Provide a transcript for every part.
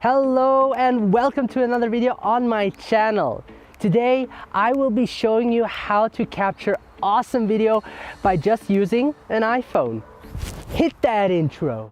Hello and welcome to another video on my channel. Today I will be showing you how to capture awesome video by just using an iPhone. Hit that intro.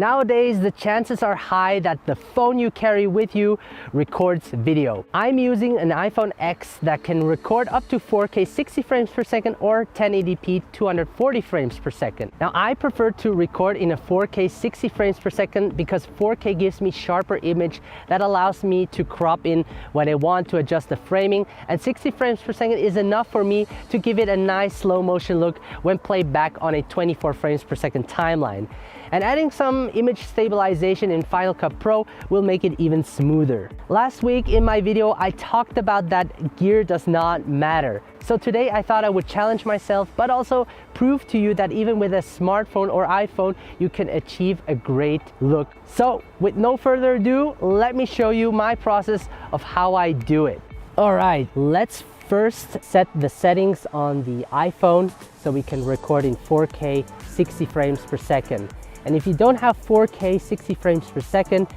Nowadays, the chances are high that the phone you carry with you records video. I'm using an iPhone X that can record up to 4K 60 frames per second or 1080p 240 frames per second. Now, I prefer to record in a 4K 60 frames per second because 4K gives me sharper image that allows me to crop in when I want to adjust the framing, and 60 frames per second is enough for me to give it a nice slow motion look when played back on a 24 frames per second timeline. And adding some image stabilization in Final Cut Pro will make it even smoother. Last week in my video, I talked about that gear does not matter. So today I thought I would challenge myself, but also prove to you that even with a smartphone or iPhone, you can achieve a great look. So with no further ado, let me show you my process of how I do it. All right, let's first set the settings on the iPhone so we can record in 4K 60 frames per second. And if you don't have 4K 60 frames per second,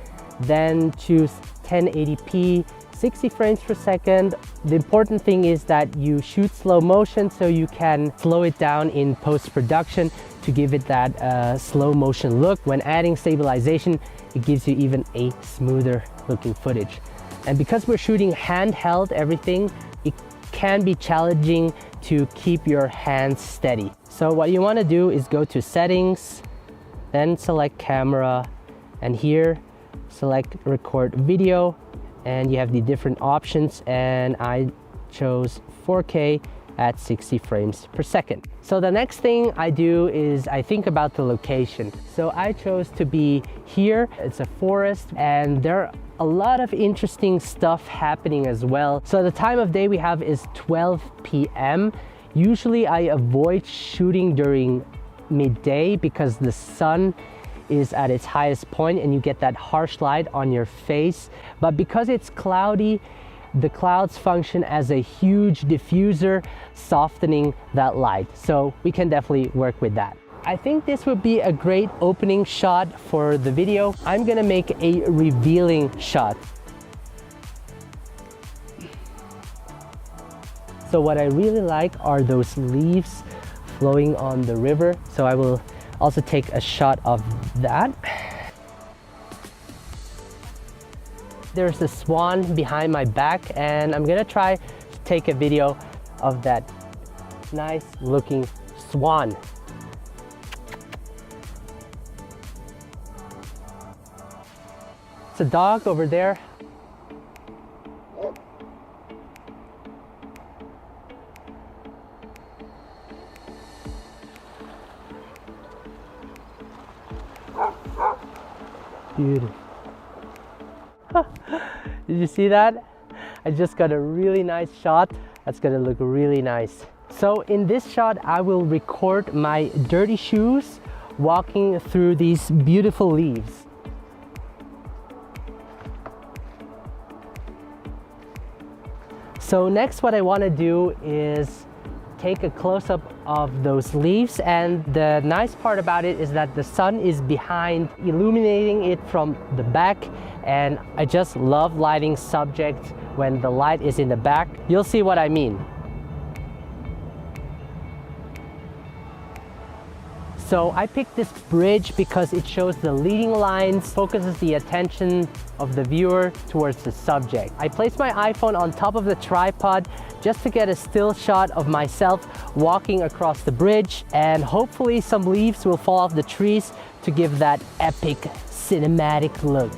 then choose 1080p 60 frames per second. The important thing is that you shoot slow motion so you can slow it down in post-production to give it that slow motion look. When adding stabilization, it gives you even a smoother looking footage. And because we're shooting handheld everything, it can be challenging to keep your hands steady. So what you want to do is go to settings, then select camera, and here select record video, and you have the different options, and I chose 4K at 60 frames per second. So the next thing I do is I think about the location. So I chose to be here. It's a forest and there are a lot of interesting stuff happening as well. So the time of day we have is 12 p.m. Usually I avoid shooting during midday because the sun is at its highest point and you get that harsh light on your face. But because it's cloudy, the clouds function as a huge diffuser, softening that light. So we can definitely work with that. I think this would be a great opening shot for the video. I'm gonna make a revealing shot. So what I really like are those leaves flowing on the river. So I will also take a shot of that. There's a swan behind my back and I'm gonna try to take a video of that nice looking swan. It's a dog over there. Beautiful. Did you see that? I just got a really nice shot. That's gonna look really nice. So in this shot, I will record my dirty shoes walking through these beautiful leaves. So next, what I wanna do is take a close-up of those leaves, and the nice part about it is that the sun is behind, illuminating it from the back, and I just love lighting subjects when the light is in the back. You'll see what I mean. So I picked this bridge because it shows the leading lines, focuses the attention of the viewer towards the subject. I placed my iPhone on top of the tripod just to get a still shot of myself walking across the bridge, and hopefully some leaves will fall off the trees to give that epic cinematic look.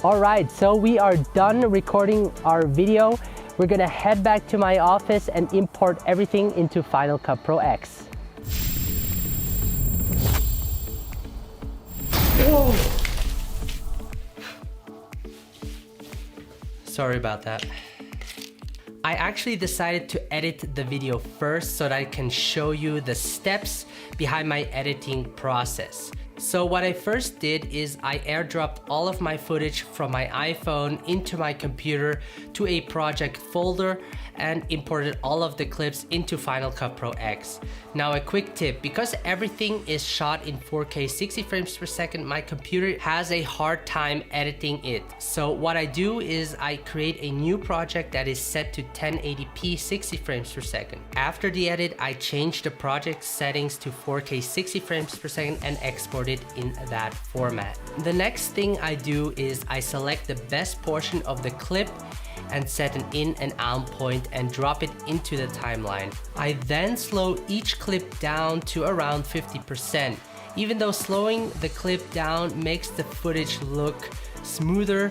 All right, so we are done recording our video. We're gonna head back to my office and import everything into Final Cut Pro X. Whoa. Sorry about that. I actually decided to edit the video first so that I can show you the steps behind my editing process. So what I first did is I airdropped all of my footage from my iPhone into my computer to a project folder and imported all of the clips into Final Cut Pro X. Now a quick tip, because everything is shot in 4K 60 frames per second, my computer has a hard time editing it. So what I do is I create a new project that is set to 1080p 60 frames per second. After the edit, I change the project settings to 4K 60 frames per second and export it in that format. The next thing I do is I select the best portion of the clip and set an in and out point and drop it into the timeline. I then slow each clip down to around 50%. Even though slowing the clip down makes the footage look smoother,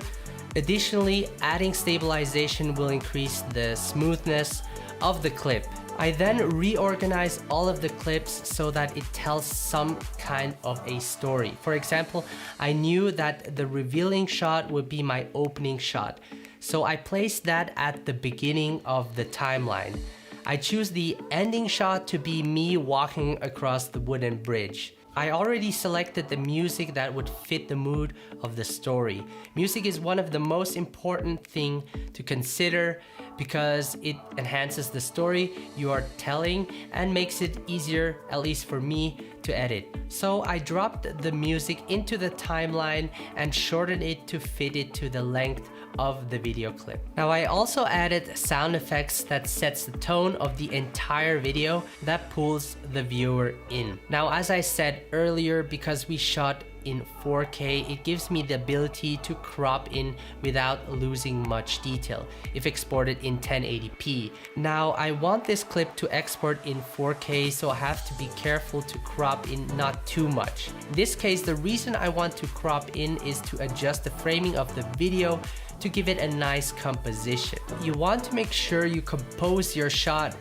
additionally, adding stabilization will increase the smoothness of the clip. I then reorganize all of the clips so that it tells some kind of a story. For example, I knew that the revealing shot would be my opening shot, so I placed that at the beginning of the timeline. I choose the ending shot to be me walking across the wooden bridge. I already selected the music that would fit the mood of the story. Music is one of the most important things to consider because it enhances the story you are telling and makes it easier, at least for me, to edit. So I dropped the music into the timeline and shortened it to fit it to the length of the video clip. Now I also added sound effects that sets the tone of the entire video that pulls the viewer in. Now as I said earlier, because we shot in 4K, it gives me the ability to crop in without losing much detail if exported in 1080p. Now I want this clip to export in 4K, so I have to be careful to crop in not too much. In this case, the reason I want to crop in is to adjust the framing of the video to give it a nice composition. You want to make sure you compose your shot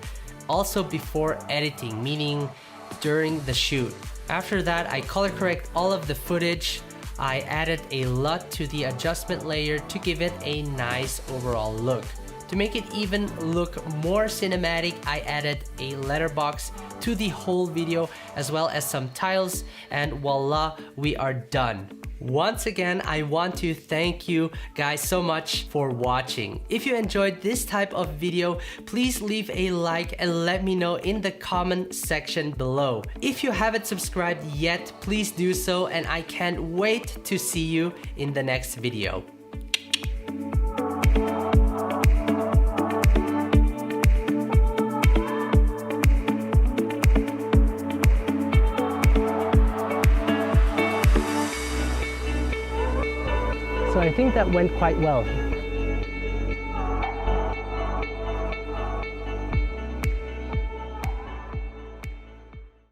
also before editing, meaning during the shoot. After that, I color correct all of the footage. I added a LUT to the adjustment layer to give it a nice overall look. To make it even look more cinematic, I added a letterbox to the whole video as well as some tiles, and voila, we are done. Once again, I want to thank you guys so much for watching. If you enjoyed this type of video, please leave a like and let me know in the comment section below. If you haven't subscribed yet, please do so, and I can't wait to see you in the next video. So I think that went quite well.